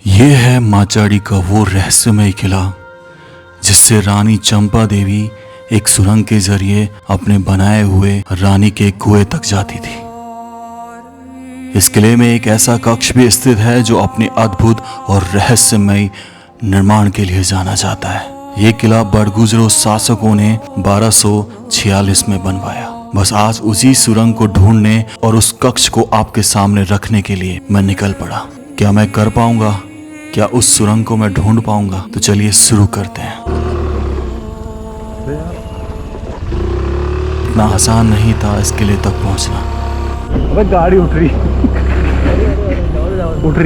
ये है माचाड़ी का वो रहस्यमय किला जिससे रानी चंपा देवी एक सुरंग के जरिए अपने बनाए हुए रानी के कुएं तक जाती थी। इस किले में एक ऐसा कक्ष भी स्थित है जो अपने अद्भुत और रहस्यमय निर्माण के लिए जाना जाता है। ये किला बड़गुजरों शासकों ने 1246 में बनवाया। बस आज उसी सुरंग को ढूंढने और उस कक्ष को आपके सामने रखने के लिए मैं निकल पड़ा। क्या मैं कर पाऊंगा? क्या उस सुरंग को मैं ढूंढ पाऊंगा? तो चलिए शुरू करते हैं। इतना आसान नहीं था इस किले तक पहुंचना। अबे गाड़ी उठ रही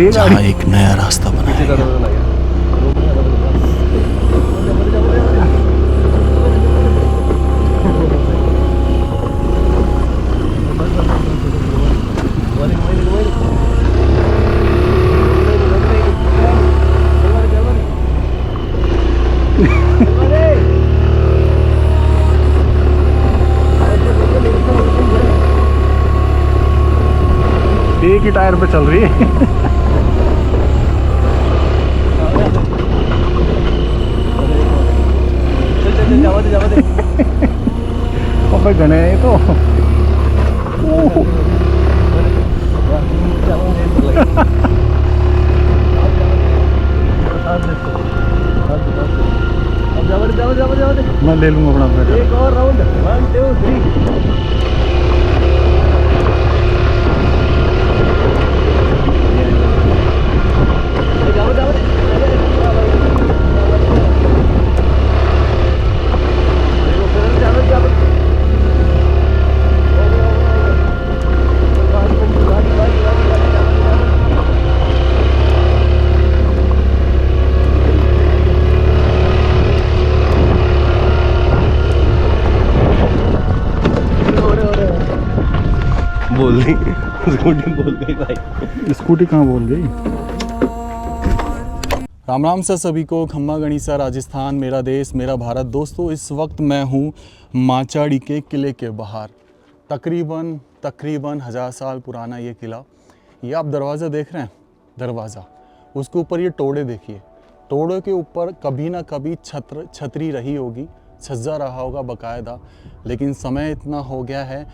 है जहाँ एक नया रास्ता बनाया गया। एक ही टायर पे चल रही है। अबे गने ये तो मैं ले लूंगा अपना एक और राउंड 1 2 3 बोल दी स्कूटी बोल गई भाई। स्कूटी कहाँ बोल गई? राम राम सर सभी को। खम्मा गणिसा राजस्थान, मेरा देश मेरा भारत। दोस्तों इस वक्त मैं हूँ माचाड़ी के किले के बाहर। तकरीबन 1000 साल पुराना ये किला। ये आप दरवाज़ा देख रहे हैं, दरवाज़ा, उसके ऊपर ये टोड़े देखिए। टोड़े के ऊपर कभी ना कभी छतरी रही होगी, छज्जा रहा होगा बाकायदा, लेकिन समय इतना हो गया है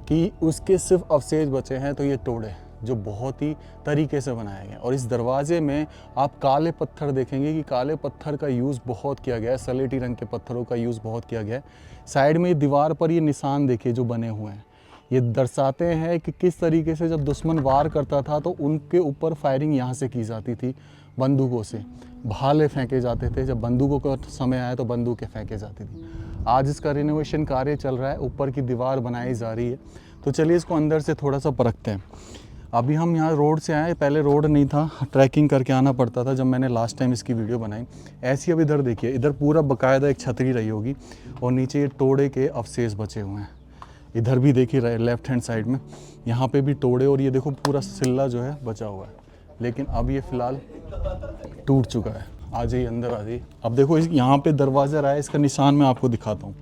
कि उसके सिर्फ अवशेष बचे हैं। तो ये टोड़े जो बहुत ही तरीके से बनाए गए, और इस दरवाजे में आप काले पत्थर देखेंगे कि काले पत्थर का यूज़ बहुत किया गया है, सलेटी रंग के पत्थरों का यूज़ बहुत किया गया है। साइड में दीवार पर ये निशान देखिए जो बने हुए हैं, ये दर्शाते हैं कि किस तरीके से जब दुश्मन वार करता था तो उनके ऊपर फायरिंग यहाँ से की जाती थी, बंदूकों से भाले फेंके जाते थे। जब बंदूकों का समय आया तो बंदूकें फेंके जाती थी। आज इसका रिनोवेशन कार्य चल रहा है, ऊपर की दीवार बनाई जा रही है। तो चलिए इसको अंदर से थोड़ा सा परखते हैं। अभी हम यहाँ रोड से आए, पहले रोड नहीं था, ट्रैकिंग करके आना पड़ता था जब मैंने लास्ट टाइम इसकी वीडियो बनाई। ऐसी अब इधर देखिए, इधर पूरा बाकायदा एक छतरी रही होगी और नीचे ये टोड़े के अवशेष बचे हुए हैं। इधर भी देखिए लेफ्ट हैंड साइड में, यहाँ पे भी टोड़े, और ये देखो पूरा सिल्ला जो है बचा हुआ है, लेकिन अब ये फ़िलहाल टूट चुका है। आ जाइए अंदर आ जाइए। अब देखो यहाँ पे दरवाज़ा रहा है, इसका निशान मैं आपको दिखाता हूँ।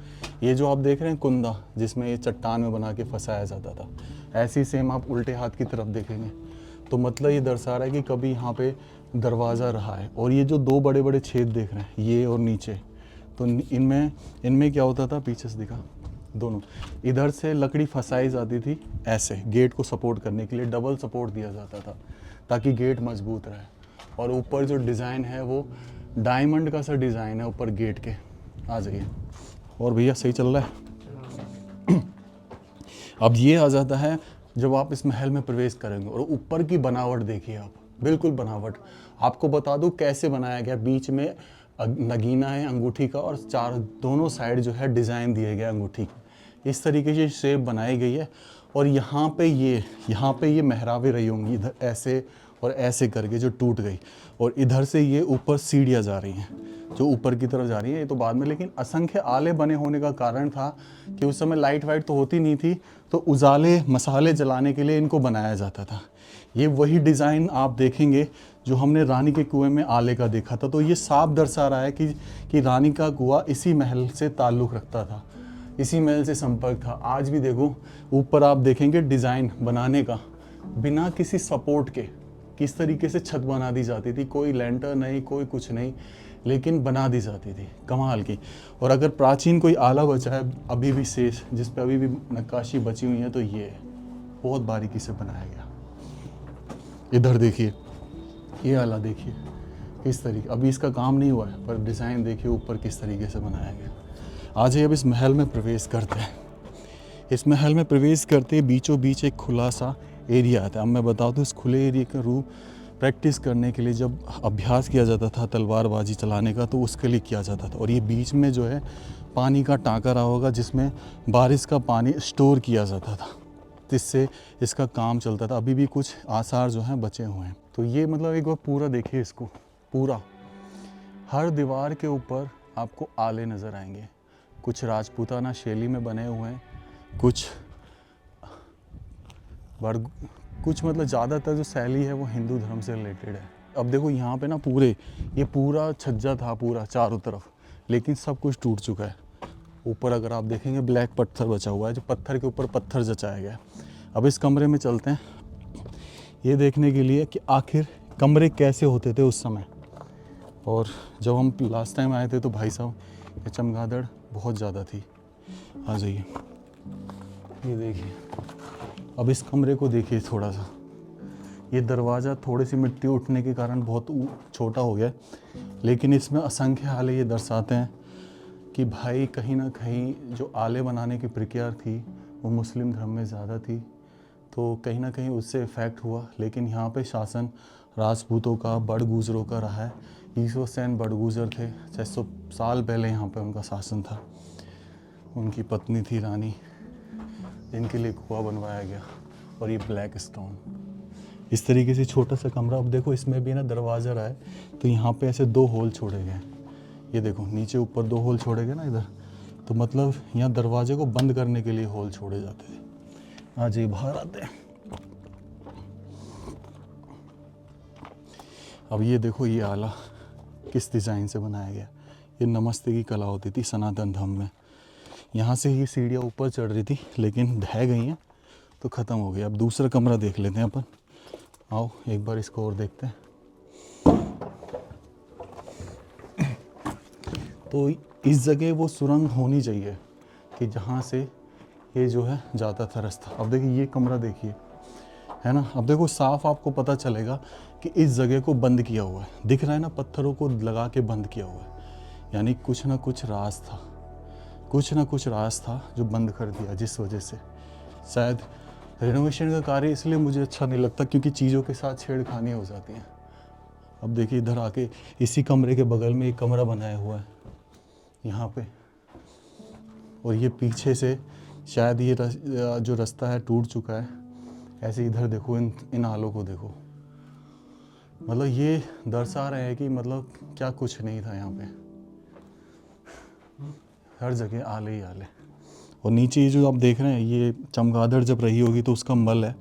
ये जो आप देख रहे हैं कुंदा, जिसमें ये चट्टान में बना के फंसाया जाता था, ऐसी सेम आप उल्टे हाथ की तरफ देखेंगे तो मतलब ये दर्शा रहा है कि कभी यहाँ पे दरवाज़ा रहा है। और ये जो दो बड़े बड़े छेद देख रहे हैं, ये और नीचे, तो इनमें क्या होता था, पीछे से दिखा, दोनों इधर से लकड़ी फंसाई जाती थी, ऐसे गेट को सपोर्ट करने के लिए डबल सपोर्ट दिया जाता था ताकि गेट मजबूत रहे। और ऊपर जो डिज़ाइन है वो डायमंड का सा डिज़ाइन है ऊपर गेट के। आ जाइए। और भैया सही चल रहा है? अब ये आ जाता है जब आप इस महल में प्रवेश करेंगे, और ऊपर की बनावट देखिए आप, बिल्कुल बनावट। आपको बता दूं कैसे बनाया गया। बीच में नगीना है अंगूठी का, और दोनों साइड जो है डिज़ाइन दिए गए अंगूठी की। इस तरीके से शेप बनाई गई है। और यहाँ पे ये मेहराबें रही होंगी, इधर ऐसे और ऐसे करके जो टूट गई, और इधर से ये ऊपर सीढ़ियाँ जा रही हैं जो ऊपर की तरफ जा रही है। ये तो बाद में, लेकिन असंख्य आले बने होने का कारण था कि उस समय लाइट वाइट तो होती नहीं थी, तो उजाले मसाले जलाने के लिए इनको बनाया जाता था। ये वही डिज़ाइन आप देखेंगे जो हमने रानी के कुएं में आले का देखा था। तो ये साफ दर्शा रहा है कि रानी का कुआं इसी महल से ताल्लुक़ रखता था, इसी महल से संपर्क था। आज भी देखो ऊपर आप देखेंगे डिज़ाइन बनाने का बिना किसी सपोर्ट के, किस तरीके से छत बना दी जाती थी, कोई लेंटर नहीं, कोई कुछ नहीं, लेकिन बना दी जाती थी, कमाल की। और अगर प्राचीन कोई आला बचा है अभी भी शेष, जिस पे अभी भी नक्काशी बची हुई है, तो ये है, बहुत बारीकी से बनाया गया। इधर देखिए, ये आला देखिए किस तरीके, अभी इसका काम नहीं हुआ है, पर डिज़ाइन देखिए ऊपर किस तरीके से बनाया गया। आज ही अब इस महल में प्रवेश करते हैं। इस महल में प्रवेश करते बीचों बीच एक खुला सा एरिया आता है। अब मैं बता दूँ, इस खुले एरिया का रूप प्रैक्टिस करने के लिए जब अभ्यास किया जाता था तलवारबाजी चलाने का, तो उसके लिए किया जाता था। और ये बीच में जो है पानी का टाँका रहा होगा, जिसमें बारिश का पानी स्टोर किया जाता था, जिससे इसका काम चलता था। अभी भी कुछ आसार जो हैं बचे हुए हैं। तो ये मतलब एक बार पूरा देखिए इसको, पूरा हर दीवार के ऊपर आपको आले नज़र आएंगे। कुछ राजपूताना शैली में बने हुए हैं, कुछ मतलब ज़्यादातर जो शैली है वो हिंदू धर्म से रिलेटेड है। अब देखो यहाँ पे ना ये पूरा छज्जा था पूरा चारों तरफ, लेकिन सब कुछ टूट चुका है। ऊपर अगर आप देखेंगे ब्लैक पत्थर बचा हुआ है, जो पत्थर के ऊपर पत्थर जचाया गया है। अब इस कमरे में चलते हैं, ये देखने के लिए कि आखिर कमरे कैसे होते थे उस समय। और जब हम लास्ट टाइम आए थे तो भाई साहब ये चमगादड़ बहुत ज़्यादा थी। आ जाइए, ये देखिए। अब इस कमरे को देखिए थोड़ा सा, ये दरवाज़ा थोड़ी सी मिट्टी उठने के कारण बहुत छोटा हो गया, लेकिन इसमें असंख्य आले ये दर्शाते हैं कि भाई कहीं ना कहीं जो आले बनाने की प्रक्रिया थी वो मुस्लिम धर्म में ज़्यादा थी, तो कहीं ना कहीं उससे इफ़ेक्ट हुआ। लेकिन यहाँ पे शासन राजपूतों का, बड़गुजरों का रहा है। ईश्वर सेन बड़गुजर थे, 600 साल पहले यहाँ पे उनका शासन था। उनकी पत्नी थी रानी, जिनके लिए कुआं बनवाया गया। और ये ब्लैक स्टोन, इस तरीके से छोटा सा कमरा। अब देखो इसमें भी ना दरवाज़ा रहा है, तो यहाँ पे ऐसे 2 होल छोड़े गए। ये देखो नीचे ऊपर 2 होल छोड़े गए ना इधर, तो मतलब यहाँ दरवाजे को बंद करने के लिए होल छोड़े जाते थे। आज ये बाहर आते हैं। अब ये देखो, ये आला किस डिज़ाइन से बनाया गया। ये नमस्ते की कला होती थी सनातन धर्म में। यहाँ से ये सीढ़ियाँ ऊपर चढ़ रही थी, लेकिन ढह गई हैं तो ख़त्म हो गई। अब दूसरा कमरा देख लेते हैं अपन। आओ एक बार इसको और देखते हैं। तो इस जगह वो सुरंग होनी चाहिए कि जहाँ से ये जो है जाता था रास्ता। अब देखिए ये कमरा देखिए, है ना। अब देखो साफ आपको पता चलेगा कि इस जगह को बंद किया हुआ है। दिख रहा है ना, पत्थरों को लगा के बंद किया हुआ है। यानी कुछ ना कुछ राज था जो बंद कर दिया, जिस वजह से शायद रेनोवेशन का कार्य इसलिए मुझे अच्छा नहीं लगता, क्योंकि चीज़ों के साथ छेड़खानी हो जाती हैं। अब देखिए इधर आके इसी कमरे के बगल में एक कमरा बनाया हुआ है यहाँ पे, और ये पीछे से शायद ये जो रास्ता है टूट चुका है। ऐसे इधर देखो, इन आलों को देखो, मतलब ये दर्शा रहे हैं कि मतलब क्या कुछ नहीं था यहाँ पे, हर जगह आले ही आले। और नीचे ये जो आप देख रहे हैं, ये चमगादड़ जब रही होगी तो उसका मल है।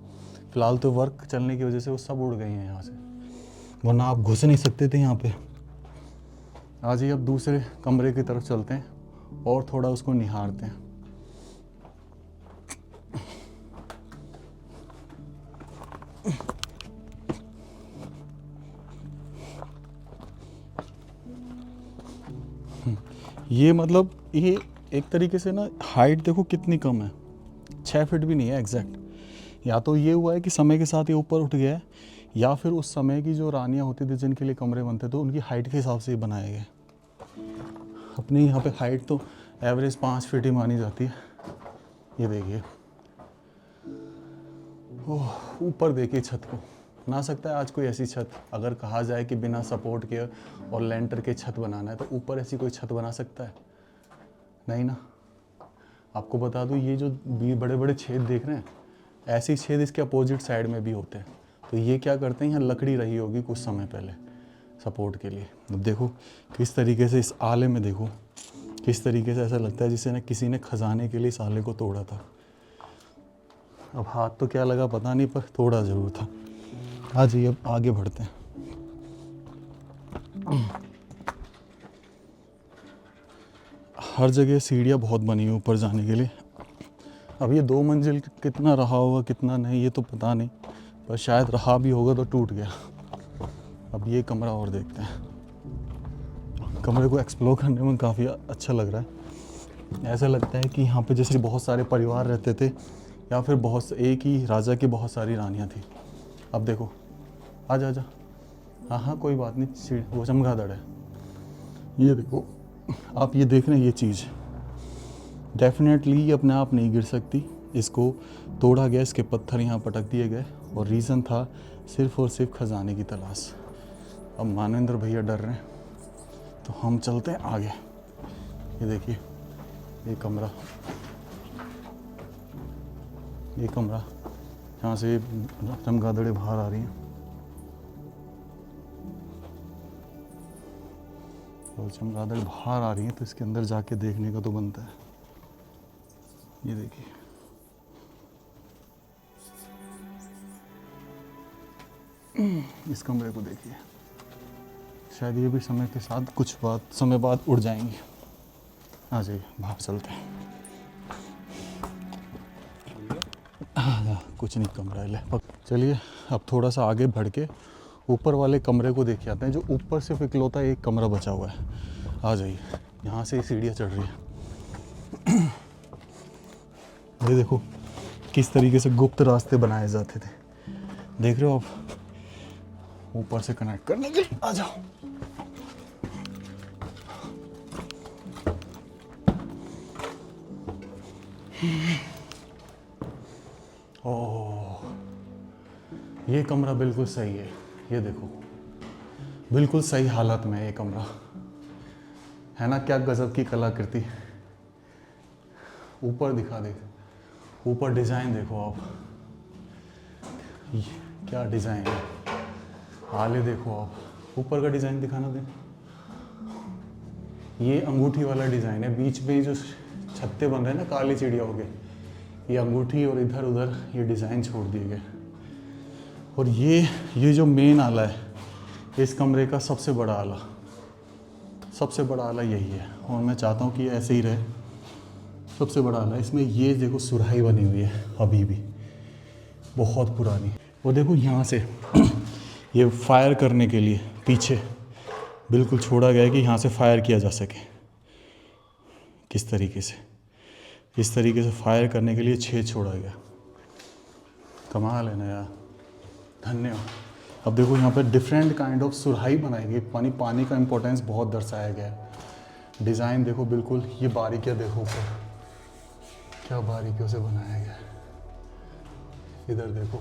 फिलहाल तो वर्क चलने की वजह से वो सब उड़ गई हैं यहाँ से, वरना आप घुस नहीं सकते थे यहाँ पे। आज ही अब दूसरे कमरे की तरफ चलते हैं और थोड़ा उसको निहारते हैं। ये मतलब ये एक तरीके से ना हाइट देखो कितनी कम है, 6 फीट भी नहीं है एग्जैक्ट। या तो ये हुआ है कि समय के साथ ये ऊपर उठ गया है, या फिर उस समय की जो रानियाँ होती थी जिनके लिए कमरे बनते थे, उनकी हाइट के हिसाब से ये बनाया गया। अपने यहाँ पे हाइट तो एवरेज 5 फीट ही मानी जाती है। ये देखिए, ओह ऊपर देखिए छत को। बना सकता है आज कोई ऐसी छत, अगर कहा जाए कि बिना सपोर्ट के और लेंटर के छत बनाना है, तो ऊपर ऐसी कोई छत बना सकता है? नहीं ना। आपको बता दूं, ये जो बड़े बड़े छेद देख रहे हैं, ऐसे ही छेद इसके अपोजिट साइड में भी होते हैं। तो ये क्या करते हैं, यहाँ लकड़ी रही होगी कुछ समय पहले सपोर्ट के लिए। अब देखो किस तरीके से इस आले में देखो, किस तरीके से ऐसा लगता है जिसे ना किसी ने खजाने के लिए इस आले को तोड़ा था। अब हाथ तो क्या लगा पता नहीं, पर तोड़ा ज़रूर था। हाँ जी, अब आगे बढ़ते हैं। हर जगह सीढ़ियाँ बहुत बनी हुई ऊपर जाने के लिए। अब ये 2 मंजिल कितना रहा होगा कितना नहीं, ये तो पता नहीं, पर शायद रहा भी होगा तो टूट गया। अब ये कमरा और देखते हैं। कमरे को एक्सप्लोर करने में काफ़ी अच्छा लग रहा है। ऐसा लगता है कि यहाँ पे जैसे बहुत सारे परिवार रहते थे या फिर एक ही राजा की बहुत सारी रानियाँ थी। अब देखो, आजा आजा। हाँ हाँ कोई बात नहीं, सीढ़ी वो चमगादड़ है। ये देखो आप, ये देख रहे हैं ये चीज़ डेफिनेटली ये अपने आप नहीं गिर सकती। इसको तोड़ा गया, इसके पत्थर यहाँ पटक दिए गए और रीज़न था सिर्फ़ और सिर्फ खजाने की तलाश। अब मानवेंद्र भैया डर रहे हैं तो हम चलते हैं आगे। ये देखिए ये कमरा यहाँ से चमगादड़ें बाहर आ रही हैं और चमगादड़ बाहर आ रही हैं तो इसके अंदर जाके देखने का तो बनता है। ये देखिए इस कमरे को देखिए, शायद ये भी समय के साथ कुछ समय बाद उड़ जाएंगे। आ जाइए बाहर चलते हैं। कुछ नहीं, कमरा ले। चलिए अब थोड़ा सा आगे बढ़ के ऊपर वाले कमरे को देख के आते हैं, जो ऊपर सिर्फ इकलौता एक कमरा बचा हुआ है। आ जाइए, यहाँ से सीढ़ियाँ चढ़ रही है। ये देखो किस तरीके से गुप्त रास्ते बनाए जाते थे, देख रहे हो आप, ऊपर से कनेक्ट करने के लिए। आ जाओ। ओह, ये कमरा बिल्कुल सही है। ये देखो बिल्कुल सही हालत में है ये कमरा, है ना। क्या गजब की कलाकृति। ऊपर दिखा दे, ऊपर डिज़ाइन देखो आप, क्या डिज़ाइन है। आले देखो आप, ऊपर का डिज़ाइन दिखाना दे। ये अंगूठी वाला डिज़ाइन है, बीच में जो छत्ते बन रहे हैं ना काली चिड़ियाओं के, ये अंगूठी और इधर उधर ये डिज़ाइन छोड़ दिए गए। और ये जो मेन आला है इस कमरे का, सबसे बड़ा आला यही है और मैं चाहता हूँ कि ऐसे ही रहे। सबसे बड़ा आला इसमें ये देखो सुराही बनी हुई है अभी भी, बहुत पुरानी। और देखो यहाँ से ये फायर करने के लिए पीछे बिल्कुल छोड़ा गया है कि यहाँ से फायर किया जा सके। किस तरीके से, इस तरीके से फायर करने के लिए छेद छोड़ा गया। कमाल है ना यार, धन्यवाद। अब देखो यहाँ पे डिफरेंट काइंड ऑफ सुराही बनाई गई, पानी का इम्पोर्टेंस बहुत दर्शाया गया है। डिज़ाइन देखो बिल्कुल, ये बारीकियाँ देखो ऊपर, क्या बारीकियों से बनाया गया है। इधर देखो,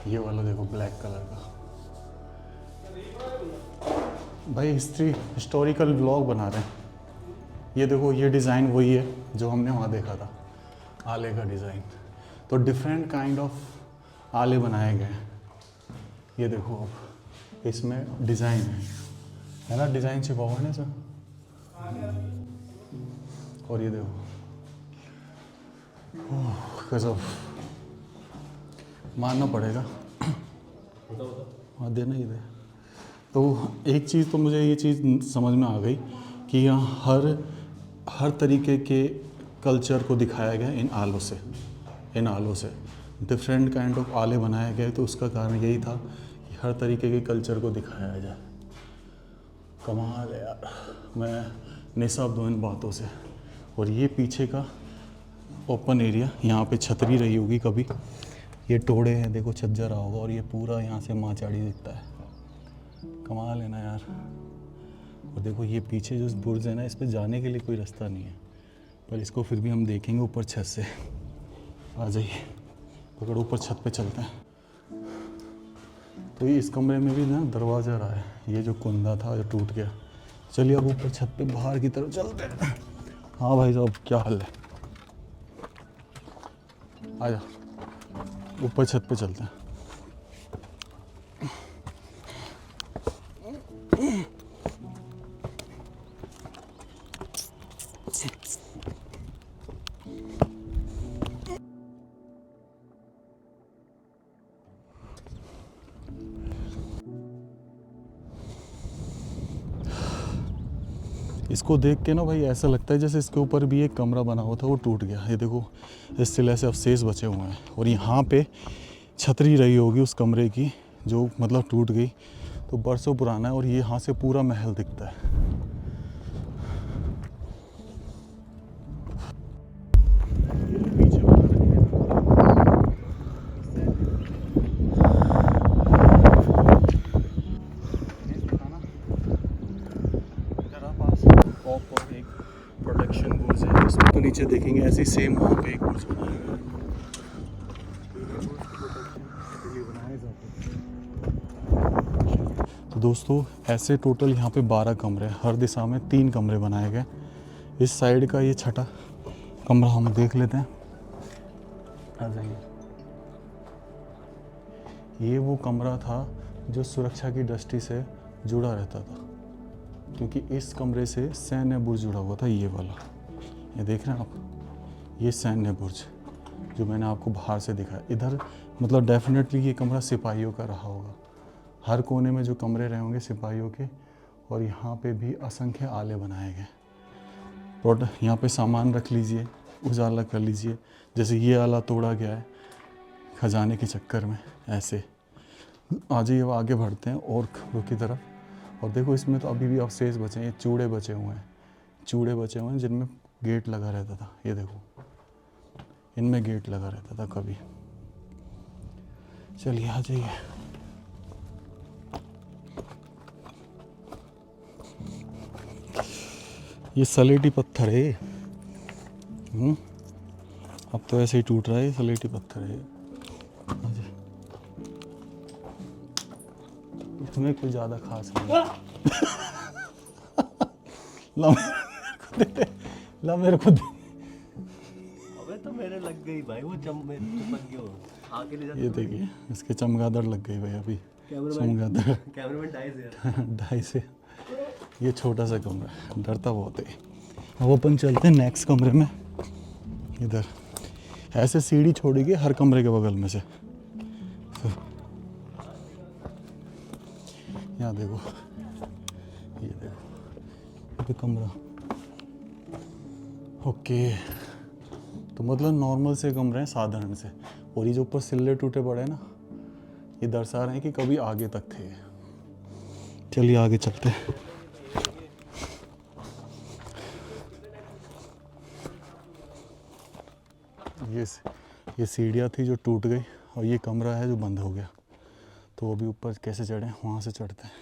ये वाला देखो ब्लैक कलर का। भाई हिस्टोरिकल व्लॉग बना रहे हैं। ये देखो ये डिज़ाइन वही है जो हमने वहाँ देखा था, आले का डिज़ाइन। तो डिफरेंट काइंड ऑफ आले बनाए गए हैं। ये देखो अब इसमें डिज़ाइन है ना, डिज़ाइन छिपा हुआ है ना सर। और ये देखो गजब, मानना पड़ेगा। हाँ देना ही दे। तो एक चीज़ तो मुझे ये चीज़ समझ में आ गई कि यहाँ हर तरीके के कल्चर को दिखाया गया इन आलों से डिफरेंट काइंड ऑफ आले बनाए गए। तो उसका कारण यही था कि हर तरीके के कल्चर को दिखाया जाए। कमाल है यार, मैं निःशब्द हूँ इन बातों से। और ये पीछे का ओपन एरिया, यहाँ पे छतरी रही होगी कभी, ये टोड़े हैं देखो, छज्जा रहा होगा। और ये पूरा यहाँ से माचाड़ी दिखता है। कमाल है ना यार। और देखो ये पीछे जो बुर्ज है ना, इस पर जाने के लिए कोई रास्ता नहीं है, पर इसको फिर भी हम देखेंगे ऊपर छत से। आ जाइए, पकड़, ऊपर छत पे चलते हैं। तो ये इस कमरे में भी ना दरवाज़ा रहा है, ये जो कुंदा था जो टूट गया। चलिए अब ऊपर छत पे बाहर की तरफ चलते हैं। हाँ भाई साहब क्या हाल है, आजा ऊपर छत पे चलते हैं। इसको देख के ना भाई ऐसा लगता है जैसे इसके ऊपर भी एक कमरा बना हुआ था, वो टूट गया। ये देखो स्टिल ऐसे अवशेष बचे हुए हैं। और यहाँ पे छतरी रही होगी उस कमरे की, जो मतलब टूट गई। तो बरसों पुराना है और ये यहाँ से पूरा महल दिखता है। पीछे बना रखी है। और एक प्रोटेक्शन बुर्ज है, इसमें तो नीचे देखेंगे ऐसे सेम वहाँ पे एक बुर्ज बनाया गया है। तो दोस्तों ऐसे टोटल यहाँ पे 12 कमरे हैं, हर दिशा में 3 कमरे बनाए गए। इस साइड का ये छठा कमरा हम देख लेते हैं। आ जाइए। ये वो कमरा था जो सुरक्षा की दृष्टि से जुड़ा रहता था, क्योंकि इस कमरे से सैन्य बुर्ज जुड़ा हुआ था, ये वाला। ये देख रहे हैं आप, ये सैन्य बुर्ज जो मैंने आपको बाहर से दिखाया। इधर मतलब डेफिनेटली ये कमरा सिपाहियों का रहा होगा। हर कोने में जो कमरे रहे होंगे सिपाहियों के, और यहाँ पे भी असंख्य आले बनाए गए। और यहाँ पे सामान रख लीजिए, उजाला कर लीजिए। जैसे ये आला तोड़ा गया है खजाने के चक्कर में। ऐसे आ जाइए, अब आगे बढ़ते हैं और खबरों की तरफ। और देखो इसमें तो अभी भी अवशेष बचे हैं, ये चूड़े बचे हुए हैं, चूड़े बचे हुए हैं जिनमें गेट लगा रहता था। ये देखो, इनमें गेट लगा रहता था कभी। चलिए आ जाइए। ये सलेटी पत्थर है। अब तो ऐसे ही टूट रहा है, ये सलेटी पत्थर है। इसमें कोई ज़्यादा खास नहीं है। ला मेरे को दे। अबे तो मेरे लग गई भाई, वो चिपक गया आगे ले जा। ये देखिए इसके चमगादड़ लग गई भाई अभी। कैमरामैन 2.5 से ये छोटा सा कमरा है, डरता बहुत है। अब अपन चलते हैं नेक्स्ट कमरे में। इधर ऐसे सीढ़ी छोड़ी गई हर कमरे के बगल में से। यहाँ देखो, ये देखो, ये कमरा। ओके, तो मतलब नॉर्मल से कमरे हैं, साधारण से। और ये जो ऊपर सिल्ले टूटे पड़े हैं ना, ये दर्शा रहे हैं कि कभी आगे तक थे। चलिए आगे चलते हैं। ये सीढ़ियाँ थी जो टूट गई, और ये कमरा है जो बंद हो गया। तो अभी ऊपर कैसे चढ़े, वहाँ से चढ़ते हैं।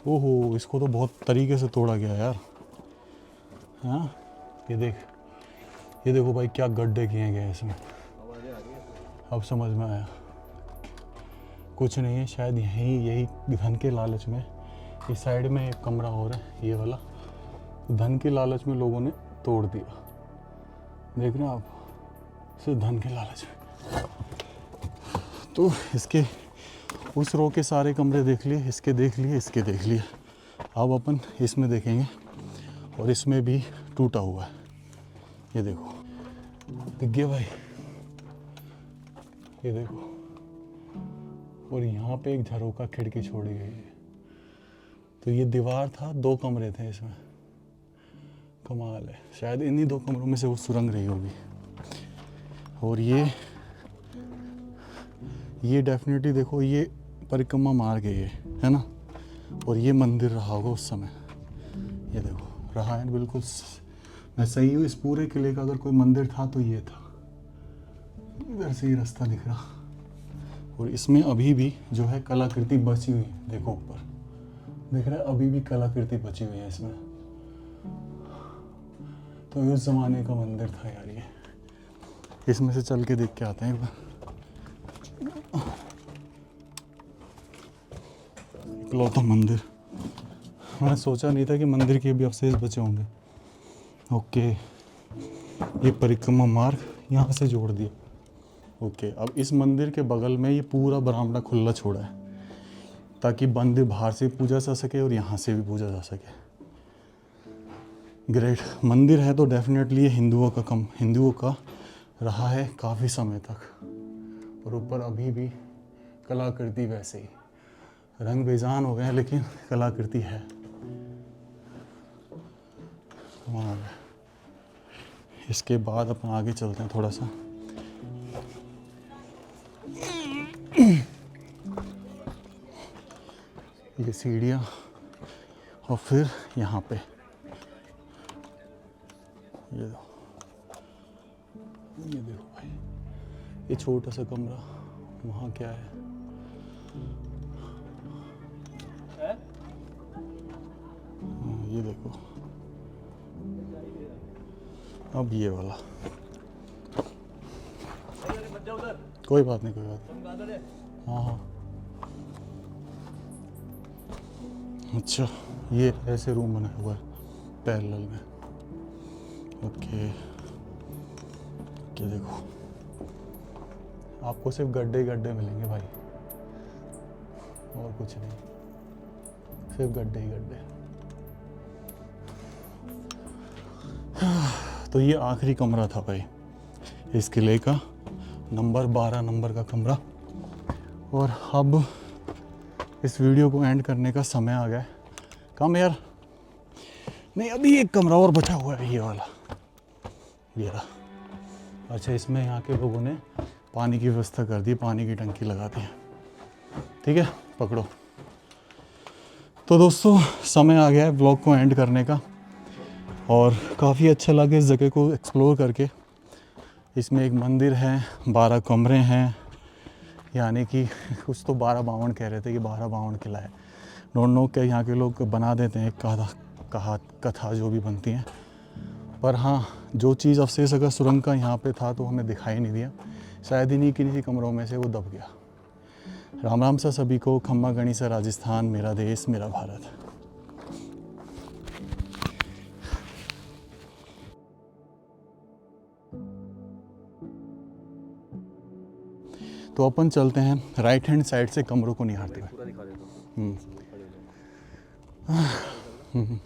ओहो, इसको तो बहुत तरीके से तोड़ा गया यार। हाँ, ये देखो भाई, क्या गड्ढे किए गए इसमें। अब समझ में आया, कुछ नहीं है, शायद यही धन के लालच में। इस साइड में एक कमरा और है, ये वाला, धन के लालच में लोगों ने तोड़ दिया। देख रहे हैं आप, सिर्फ धन के लालच में। तो इसके उस रो के सारे कमरे देख लिए, इसके देख लिए, इसके देख लिए। अब अपन इसमें देखेंगे, और इसमें भी टूटा हुआ है। ये देखो, दिख गया भाई, ये देखो। और यहाँ पे एक झरोका खिड़की छोड़ी गई है। तो ये दीवार था, 2 कमरे थे इसमें। कमाल है, शायद इन्हीं 2 कमरों में से वो सुरंग रही होगी। और ये डेफिनेटली देखो, ये परिक्रमा मार गई है ना। और ये मंदिर रहा होगा उस समय। ये देखो, रहा है बिल्कुल, मैं सही हूँ। इस पूरे किले का अगर कोई मंदिर था तो ये था। इधर से ही रास्ता दिख रहा। और इसमें अभी भी जो है कलाकृति बची हुई है। देखो ऊपर दिख रहा है, अभी भी कलाकृति बची हुई है इसमें। तो उस जमाने का मंदिर था यार ये। इसमें से चल के देख के आते हैं एक बार। इकलौता मंदिर, मैंने सोचा नहीं था कि मंदिर के भी अवशेष बचे होंगे। ओके, ये परिक्रमा मार्ग यहाँ से जोड़ दिया। ओके, अब इस मंदिर के बगल में ये पूरा बरामदा खुला छोड़ा है, ताकि मंदिर बाहर से पूजा जा सके और यहाँ से भी पूजा जा सके। ग्रेट मंदिर है तो डेफिनेटली ये हिंदुओं का रहा है काफ़ी समय तक। और ऊपर अभी भी कलाकृति वैसे ही, रंग बेजान हो गए हैं लेकिन कलाकृति है। कमाल है। इसके बाद अपन आगे चलते हैं थोड़ा सा। ये सीढ़ियाँ और फिर यहाँ पे ये देखो भाई, ये छोटा सा कमरा, वहाँ क्या है? ये देखो, अब ये वाला, कोई बात नहीं, कोई बात नहीं। हाँ हाँ, अच्छा, ये ऐसे रूम बना हुआ है पैरेलल में। ओके, ये देखो, आपको सिर्फ गड्ढे गड्ढे मिलेंगे भाई, और कुछ नहीं, सिर्फ गड्ढे ही गड्ढे। तो ये आखिरी कमरा था भाई इस किले का, नंबर 12 नंबर का कमरा। और अब इस वीडियो को एंड करने का समय आ गया है। कम यार, नहीं अभी एक कमरा और बचा हुआ है, ये वाला, ये रहा। अच्छा, इसमें यहाँ के लोगों ने पानी की व्यवस्था कर दी, पानी की टंकी लगा दी है। ठीक है, पकड़ो। तो दोस्तों, समय आ गया है ब्लॉग को एंड करने का, और काफ़ी अच्छा लगा इस जगह को एक्सप्लोर करके। इसमें एक मंदिर है, 12 कमरे हैं, यानी कि कुछ तो 12 बावन कह रहे थे कि 12 बावन किला है। डोंट नो क्या यहाँ के लोग बना देते हैं कथा जो भी बनती हैं। पर हाँ, जो चीज़ अवशेष अगर सुरंग का यहाँ पे था तो हमें दिखाई नहीं दिया, शायद इन्हीं किन्हीं कमरों में से वो दब गया। राम राम सा सभी को, खम्मा गणिसा राजस्थान, मेरा देश मेरा भारत। तो अपन चलते हैं राइट हैंड साइड से कमरों को निहारते हुए। पूरा दिखा देता हूँ। हम्म।